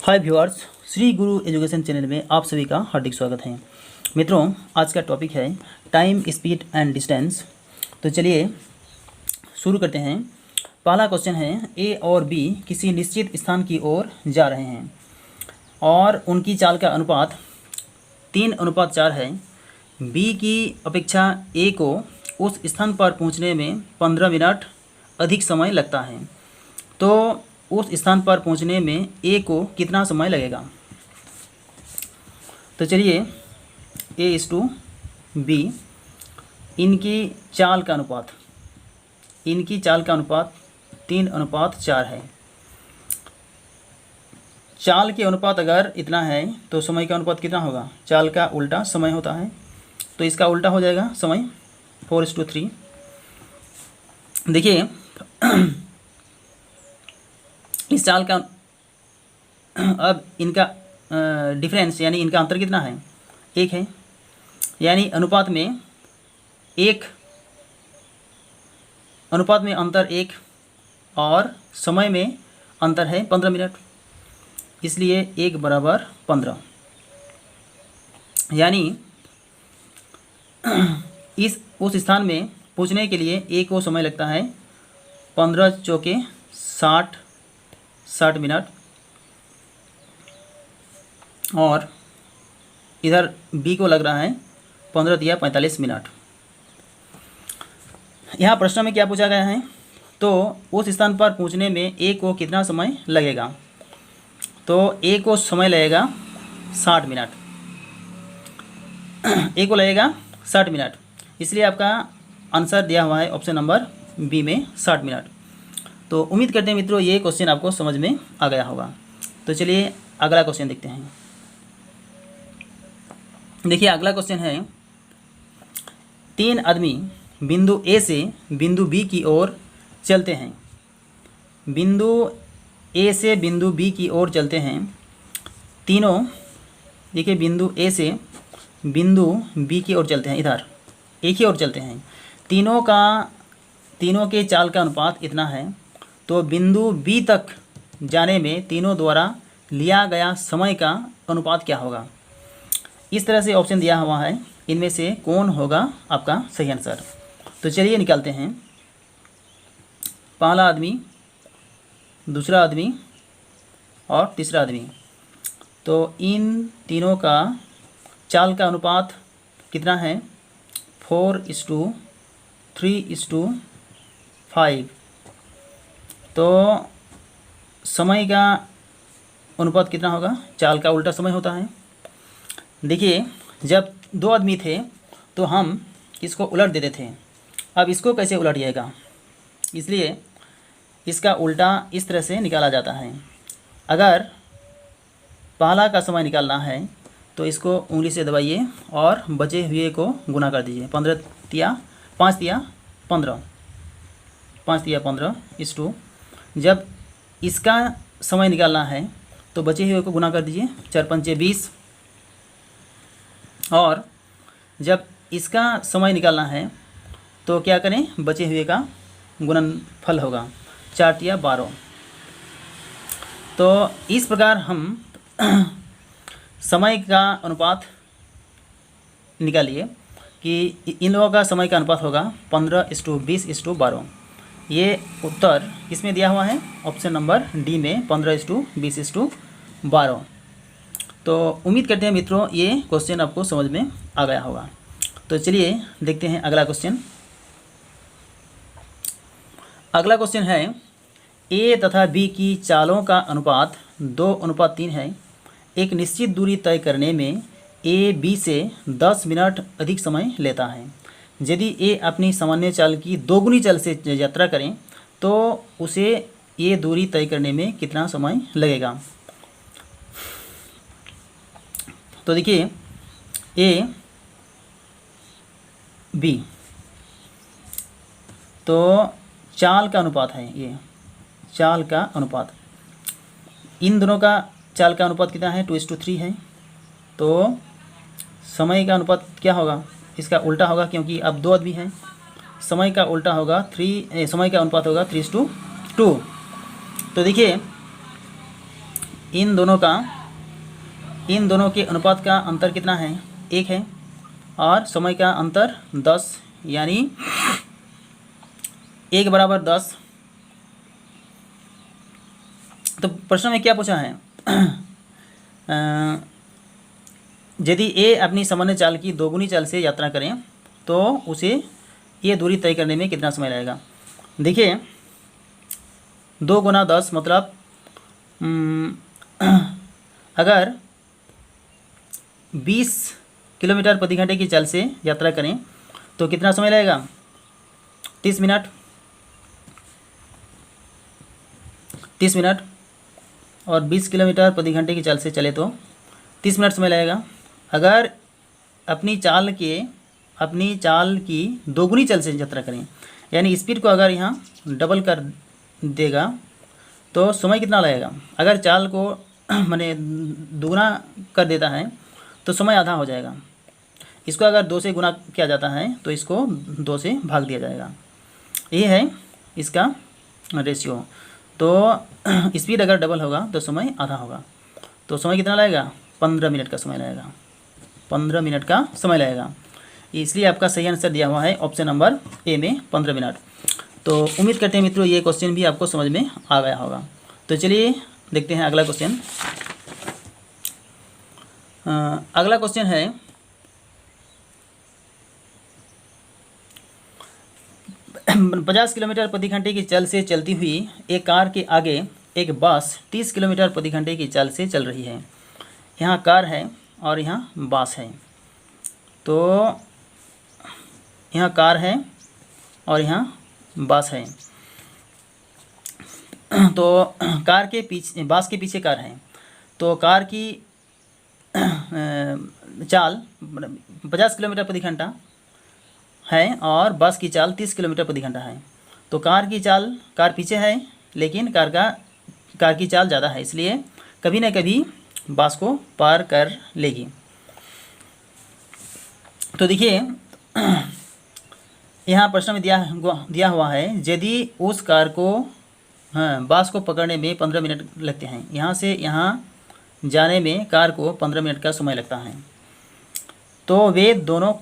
हाय viewers, Shri गुरु education channel में आप सभी का हार्दिक स्वागत है। मित्रों, आज का टॉपिक है टाइम, स्पीड एंड डिस्टेंस। तो चलिए शुरू करते हैं। पहला क्वेश्चन है, ए और बी किसी निश्चित स्थान की ओर जा रहे हैं और उनकी चाल का अनुपात 3:4 है। बी की अपेक्षा ए को उस स्थान पर पहुंचने में 15 मिनट अधिक समय लगता है, तो उस स्थान पर पहुंचने में ए को कितना समय लगेगा। तो चलिए A/B इनकी चाल का अनुपात 3:4 है। चाल के अनुपात अगर इतना है तो समय का अनुपात कितना होगा? चाल का उल्टा समय होता है, तो इसका उल्टा हो जाएगा समय 4:3। देखिए इस चाल का अब इनका डिफरेंस यानी इनका अंतर कितना है? 1 है। यानी अनुपात में अंतर 1 और समय में अंतर है 15 मिनट, इसलिए 1 = 15। यानी उस स्थान में पहुंचने के लिए ए को समय लगता है 15 चौके 60 मिनट, और इधर बी को लग रहा है 15 तिया 45 मिनट। यहाँ प्रश्न में क्या पूछा गया है? तो उस स्थान पर पहुँचने में ए को कितना समय लगेगा? तो ए को समय लगेगा 60 मिनट। ए को लगेगा 60 मिनट, इसलिए आपका आंसर दिया हुआ है ऑप्शन नंबर बी में 60 मिनट। तो उम्मीद करते हैं मित्रों ये क्वेश्चन आपको समझ में आ गया होगा। तो चलिए अगला क्वेश्चन देखते हैं। देखिए अगला क्वेश्चन है, 3 आदमी बिंदु ए से बिंदु बी की ओर चलते हैं। बिंदु ए से बिंदु बी की ओर चलते हैं। तीनों देखिए बिंदु ए से बिंदु बी की ओर चलते हैं, इधर एक ही ओर चलते हैं। तीनों के चाल का अनुपात इतना है, तो बिंदु बी तक जाने में तीनों द्वारा लिया गया समय का अनुपात क्या होगा? इस तरह से ऑप्शन दिया हुआ है, इनमें से कौन होगा आपका सही आंसर? तो चलिए निकालते हैं। पहला आदमी, दूसरा आदमी और तीसरा आदमी, तो इन तीनों का चाल का अनुपात कितना है? 4:3:5। तो समय का अनुपात कितना होगा? चाल का उल्टा समय होता है। देखिए जब 2 आदमी थे तो हम इसको उलट देते थे, अब इसको कैसे उलट जाएगा? इसलिए इसका उल्टा इस तरह से निकाला जाता है। अगर पहला का समय निकालना है तो इसको उंगली से दबाइए और बचे हुए को गुना कर दीजिए। 5 तिया 15 इस टू। जब इसका समय निकालना है तो बचे हुए को गुना कर दीजिए, 4×5 = 20। और जब इसका समय निकालना है तो क्या करें? बचे हुए का गुणनफल होगा, 4 तिया 12। तो इस प्रकार हम समय का अनुपात निकालिए कि इन लोगों का समय का अनुपात होगा 15:20:12। ये उत्तर किसमें दिया हुआ है? ऑप्शन नंबर डी में 15:20:12। तो उम्मीद करते हैं मित्रों ये क्वेश्चन आपको समझ में आ गया होगा। तो चलिए देखते हैं अगला क्वेश्चन। अगला क्वेश्चन है, ए तथा बी की चालों का अनुपात 2:3 है। एक निश्चित दूरी तय करने में ए बी से 10 मिनट अधिक समय लेता है। यदि ए अपनी सामान्य चाल की 2 गुनी चाल से यात्रा करें तो उसे ये दूरी तय करने में कितना समय लगेगा? तो देखिए ए बी, तो चाल का अनुपात है, ये चाल का अनुपात, इन दोनों का चाल का अनुपात कितना है? 2:3 है। तो समय का अनुपात क्या होगा? इसका उल्टा होगा, क्योंकि अब 2 आदमी हैं। समय का उल्टा होगा समय का अनुपात होगा 3:2। तो देखिए इन दोनों के अनुपात का अंतर कितना है? 1 है। और समय का अंतर 10, यानी 1 बराबर 10। तो प्रश्न में क्या पूछा है? यदि ए अपनी सामान्य चाल की दोगुनी चाल से यात्रा करें तो उसे ये दूरी तय करने में कितना समय लगेगा? देखिए, 2 गुना 10 मतलब अगर 20 किलोमीटर प्रति घंटे की चाल से यात्रा करें तो कितना समय लगेगा? 30 मिनट। 30 मिनट। और 20 किलोमीटर प्रति घंटे की चाल से चले तो 30 मिनट समय लगेगा। अगर अपनी चाल की दोगुनी चाल से यात्रा करें, यानी स्पीड को अगर यहाँ डबल कर देगा तो समय कितना लगेगा? अगर चाल को माने दुगुना कर देता है तो समय आधा हो जाएगा। इसको अगर 2 से गुना किया जाता है तो इसको 2 से भाग दिया जाएगा। ये है इसका रेशियो। तो स्पीड अगर डबल होगा तो समय आधा होगा। तो समय कितना लगेगा? 15 मिनट का समय लगेगा। 15 मिनट का समय लगेगा। इसलिए आपका सही आंसर दिया हुआ है ऑप्शन नंबर ए में 15 मिनट। तो उम्मीद करते हैं मित्रों ये क्वेश्चन भी आपको समझ में आ गया होगा। तो चलिए देखते हैं अगला क्वेश्चन। अगला क्वेश्चन है 50 किलोमीटर प्रति घंटे की चाल से चलती हुई एक कार के आगे एक बस 30 किलोमीटर प्रति घंटे की चाल से चल रही है। यहाँ कार है और यहाँ बस है। तो यहाँ कार है और यहाँ बस है। तो कार के पीछे, बस के पीछे कार है। तो कार की चाल 50 किलोमीटर प्रति घंटा है और बस की चाल 30 किलोमीटर प्रति घंटा है। तो कार पीछे है, लेकिन कार की चाल ज़्यादा है, इसलिए कभी न कभी बस को पार कर लेगी। तो देखिए यहाँ प्रश्न में दिया हुआ है, यदि उस कार को बस को पकड़ने में 15 मिनट लगते हैं, यहाँ से यहाँ जाने में कार को 15 मिनट का समय लगता है, तो वे दोनों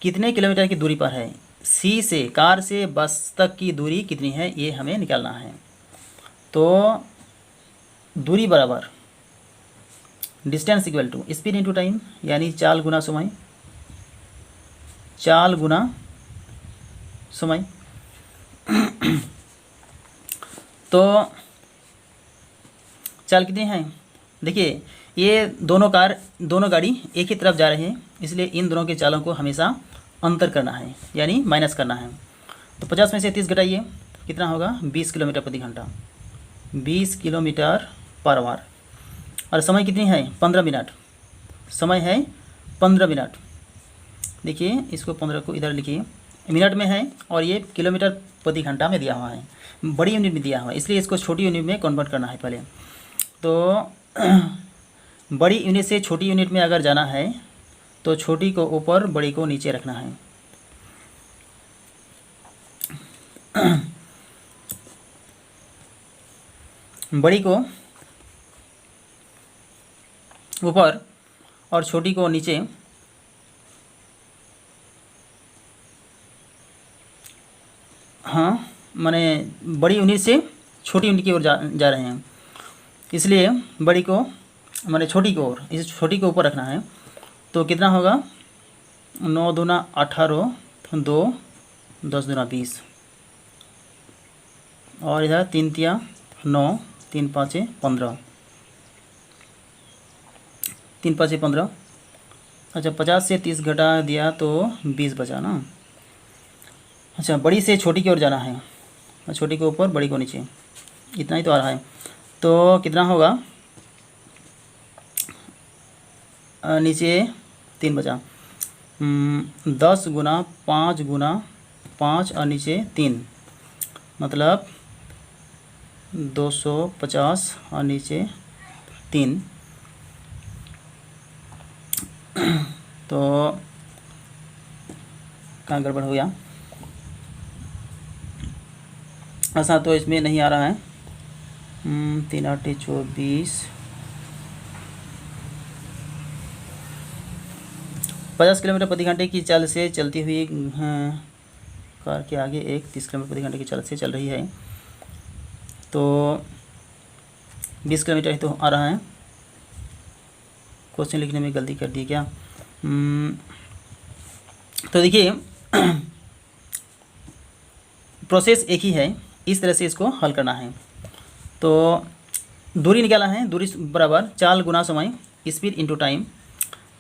कितने किलोमीटर की दूरी पर है? सी से, कार से बस तक की दूरी कितनी है ये हमें निकालना है। तो दूरी बराबर distance equal to speed into time, यानी चाल गुना समय। चाल गुना समय। तो चाल कितनी है? देखिए, ये दोनों गाड़ी एक ही तरफ जा रहे हैं, इसलिए इन दोनों के चालों को हमेशा अंतर करना है, यानी माइनस करना है। तो 50 में से 30 घटाइए, कितना होगा? 20 किलोमीटर प्रति घंटा। 20 किलोमीटर पर आवर। और समय कितनी है? 15 मिनट। समय है 15 मिनट। देखिए, इसको 15 को इधर लिखिए, मिनट में है और ये किलोमीटर प्रति घंटा में दिया हुआ है, बड़ी यूनिट में दिया हुआ है, इसलिए इसको छोटी यूनिट में कन्वर्ट करना है पहले। तो बड़ी यूनिट से छोटी यूनिट में अगर जाना है तो छोटी को ऊपर, बड़ी को नीचे रखना है। बड़ी को ऊपर और छोटी को नीचे। हाँ, माने बड़ी यूनिट से छोटी यूनिट की ओर जा रहे हैं, इसलिए बड़ी को माने छोटी को ओर, इस छोटी को ऊपर रखना है। तो कितना होगा? 9 दूना 18, 2 10 दूना 20, और इधर 3 तिया 9, 3 पाँचे 15, 3 पाँचे 15। अच्छा, 50 से 30 घटा दिया तो 20 बचा ना। अच्छा, बड़ी से छोटी की ओर जाना है, छोटी को ऊपर, बड़ी को नीचे, इतना ही तो आ रहा है। तो कितना होगा? नीचे 3 बचा। 10 गुना 5 गुना 5 और नीचे 3, मतलब 250 और नीचे 3। तो कहाँ गड़बड़ हो गया? ऐसा तो इसमें नहीं आ रहा है। 3 8 24, 50 किलोमीटर प्रति घंटे की चाल से चलती हुई कार के आगे एक 30 किलोमीटर प्रति घंटे की चाल से चल रही है, तो 20 किलोमीटर ही तो आ रहा है। क्वेश्चन लिखने में गलती कर दी क्या? तो देखिए प्रोसेस एक ही है, इस तरह से इसको हल करना है। तो दूरी निकाला है, दूरी बराबर चाल गुना समय, स्पीड इनटू टाइम।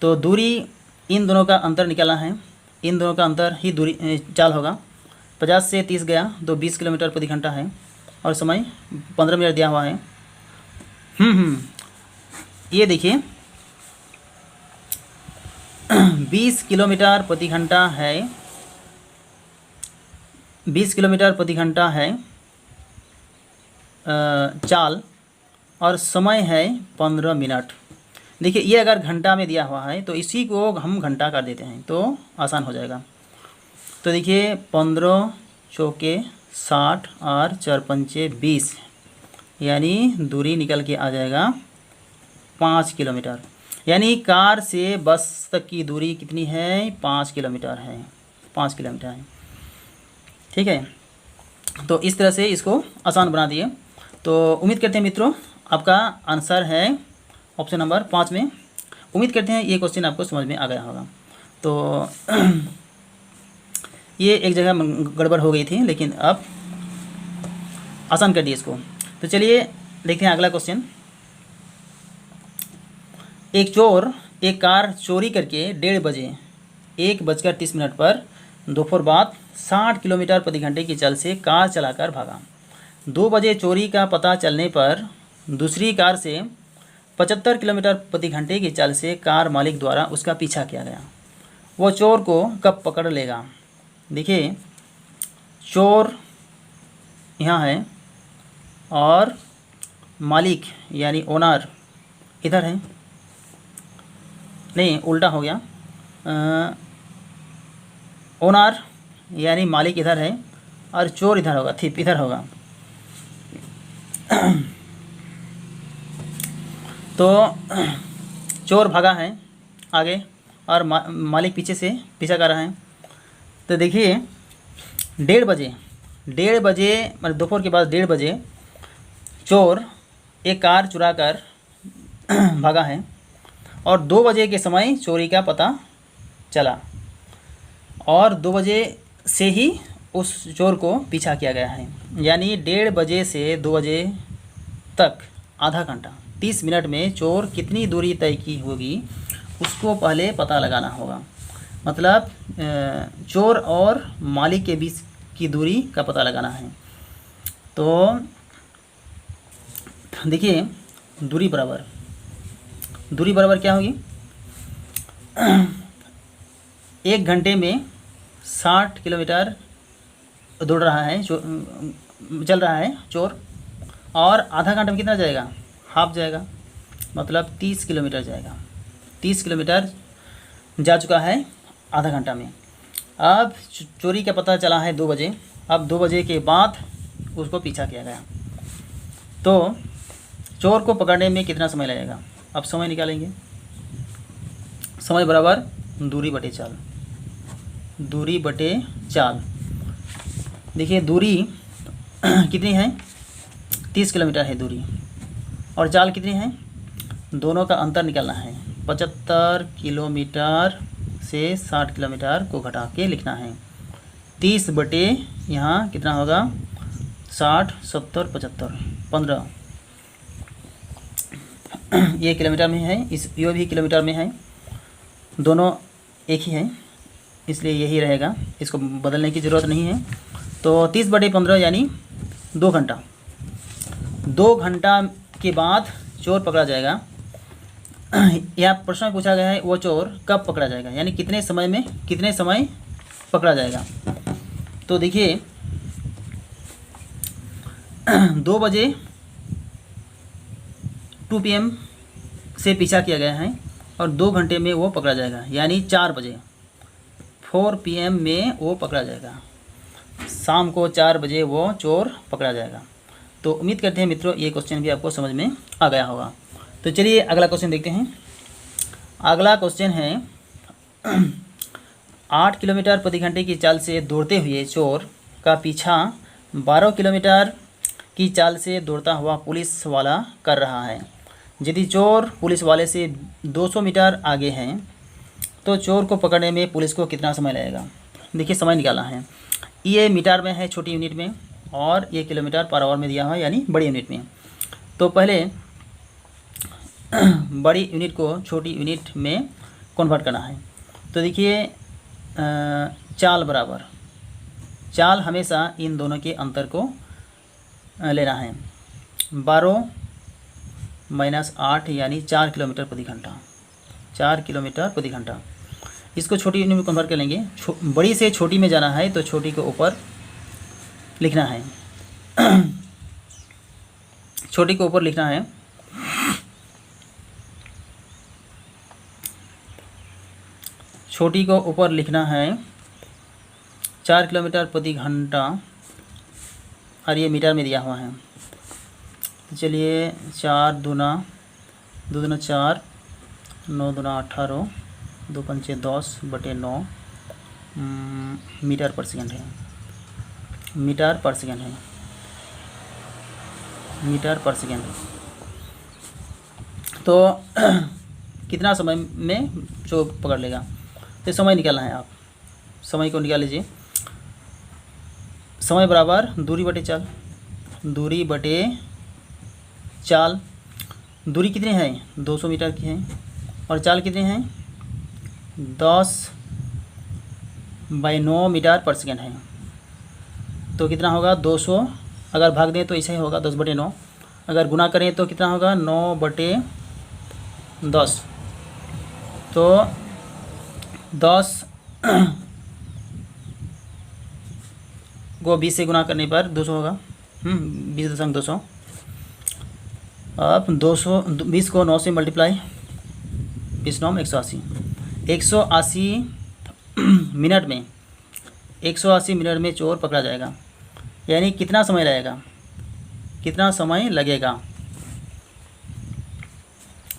तो दूरी इन दोनों का अंतर निकाला है, इन दोनों का अंतर ही दूरी चाल होगा। 50 से 30 गया तो 20 किलोमीटर प्रति घंटा है, और समय 15 मिनट दिया हुआ है। ये देखिए 20 किलोमीटर प्रति घंटा है, 20 किलोमीटर प्रति घंटा है चाल, और समय है 15 मिनट। देखिए ये अगर घंटा में दिया हुआ है तो इसी को हम घंटा कर देते हैं तो आसान हो जाएगा। तो देखिए 15 चौके 60 और 4 पंचे 20, यानी दूरी निकल के आ जाएगा 5 किलोमीटर। यानी कार से बस तक की दूरी कितनी है? 5 किलोमीटर है, 5 किलोमीटर है। ठीक है, तो इस तरह से इसको आसान बना दिए। तो उम्मीद करते हैं मित्रों आपका आंसर है ऑप्शन नंबर 5 में। उम्मीद करते हैं ये क्वेश्चन आपको समझ में आ गया होगा। तो ये एक जगह गड़बड़ हो गई थी, लेकिन अब आसान कर दिए इसको। तो चलिए देखते हैं अगला क्वेश्चन। एक चोर एक कार चोरी करके 1:30 बजे 1:30 पर दोपहर बाद 60 किलोमीटर प्रति घंटे की चाल से कार चलाकर भागा। 2 बजे चोरी का पता चलने पर दूसरी कार से 75 किलोमीटर प्रति घंटे की चाल से कार मालिक द्वारा उसका पीछा किया गया। वो चोर को कब पकड़ लेगा? देखिए चोर यहाँ है और मालिक यानी ओनर इधर है, नहीं उल्टा हो गया, ओनर यानी मालिक इधर है और चोर इधर होगा, थिप इधर होगा। तो चोर भागा है आगे और मालिक पीछे से पीछा कर रहा है। तो देखिए 1:30 बजे मतलब दोपहर के बाद 1:30 बजे चोर एक कार चुरा कर भागा है, और 2 बजे के समय चोरी का पता चला, और 2 बजे से ही उस चोर को पीछा किया गया है। यानी 1:30 बजे से 2 बजे तक आधा घंटा 30 मिनट में चोर कितनी दूरी तय की होगी उसको पहले पता लगाना होगा। मतलब चोर और मालिक के बीच की दूरी का पता लगाना है। तो देखिए दूरी बराबर क्या होगी? 1 घंटे में 60 किलोमीटर दौड़ रहा है, चल रहा है चोर, और आधा घंटे में कितना जाएगा? हाफ जाएगा, मतलब 30 किलोमीटर जाएगा। 30 किलोमीटर जा चुका है आधा घंटा में। अब चोरी का पता चला है 2 बजे, अब 2 बजे के बाद उसको पीछा किया गया। तो चोर को पकड़ने में कितना समय लगेगा? अब समय निकालेंगे। समय बराबर दूरी बटे चाल, दूरी बटे चाल। देखिए दूरी कितनी है? 30 किलोमीटर है दूरी, और चाल कितनी है? दोनों का अंतर निकालना है। 75 किलोमीटर से 60 किलोमीटर को घटा के लिखना है। 30 बटे यहाँ कितना होगा? 60, 70, 75, 15। ये किलोमीटर में है, ये भी किलोमीटर में है, दोनों एक ही है, इसलिए यही रहेगा, इसको बदलने की ज़रूरत नहीं है। तो 30 बटे 15 यानी 2 घंटा। 2 घंटा के बाद चोर पकड़ा जाएगा। यहाँ प्रश्न में पूछा गया है वो चोर कब पकड़ा जाएगा, यानी कितने समय पकड़ा जाएगा। तो देखिए 2 बजे 2 PM से पीछा किया गया है, और 2 घंटे में वो पकड़ा जाएगा, यानी 4 बजे 4 PM में वो पकड़ा जाएगा। शाम को 4 बजे वो चोर पकड़ा जाएगा। तो उम्मीद करते हैं मित्रों ये क्वेश्चन भी आपको समझ में आ गया होगा। तो चलिए अगला क्वेश्चन देखते हैं। अगला क्वेश्चन है 8 किलोमीटर प्रति घंटे की चाल से दौड़ते हुए चोर का पीछा 12 किलोमीटर की चाल से दौड़ता हुआ पुलिस वाला कर रहा है। यदि चोर पुलिस वाले से 200 मीटर आगे हैं तो चोर को पकड़ने में पुलिस को कितना समय लगेगा। देखिए समय निकालना है। ये मीटर में है छोटी यूनिट में, और ये किलोमीटर पर आवर में दिया हुआ है यानी बड़ी यूनिट में। तो पहले बड़ी यूनिट को छोटी यूनिट में कन्वर्ट करना है। तो देखिए चाल बराबर, चाल हमेशा इन दोनों के अंतर को लेना है। 12 माइनस 8 यानी 4 किलोमीटर प्रति घंटा, 4 किलोमीटर प्रति घंटा। इसको छोटी यूनिट में कन्वर्ट कर लेंगे। बड़ी से छोटी में जाना है तो छोटी के ऊपर लिखना है, छोटी के ऊपर लिखना है। छोटी को ऊपर लिखना है 4 किलोमीटर प्रति घंटा, और ये मीटर में दिया हुआ है। चलिए 4 दूना 2 दूना 4, 9 दूना 18, 2 पंचे 10 बटे 9 मीटर पर सेकेंड है, मीटर पर सेकेंड है, मीटर पर सेकेंड है। तो कितना समय में जो पकड़ लेगा, तो समय निकालना है। आप समय को निकाल लीजिए। समय बराबर दूरी बटे चाल, दूरी बटे चाल। दूरी कितनी है 200 मीटर की है, और चाल कितनी है 10/9 मीटर पर सेकेंड है। तो कितना होगा 200, अगर भाग दें तो ऐसा ही होगा 10/9, अगर गुना करें तो कितना होगा 9/10। तो 10 को 20 से गुना करने पर 200 होगा, 20.200। अब 20 को 9 से मल्टीप्लाई, 20 9 180, 180 मिनट में, 180 मिनट में चोर पकड़ा जाएगा। यानी कितना समय लगेगा, कितना समय लगेगा।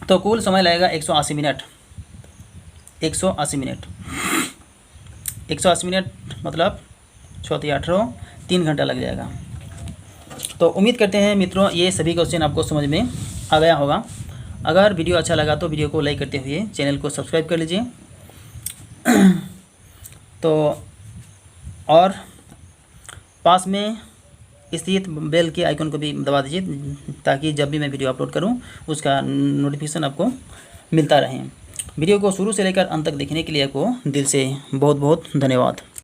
तो कुल समय लगेगा 180 मिनट, 180 मिनट, 180 मिनट मतलब 4×8 3 घंटा लग जाएगा। तो उम्मीद करते हैं मित्रों ये सभी क्वेश्चन आपको समझ में आ गया होगा। अगर वीडियो अच्छा लगा तो वीडियो को लाइक करते हुए चैनल को सब्सक्राइब कर लीजिए। तो और पास में स्थित बेल के आइकन को भी दबा दीजिए, ताकि जब भी मैं वीडियो अपलोड करूं उसका नोटिफिकेशन आपको मिलता रहे। वीडियो को शुरू से लेकर अंत तक देखने के लिए आपको दिल से बहुत बहुत धन्यवाद।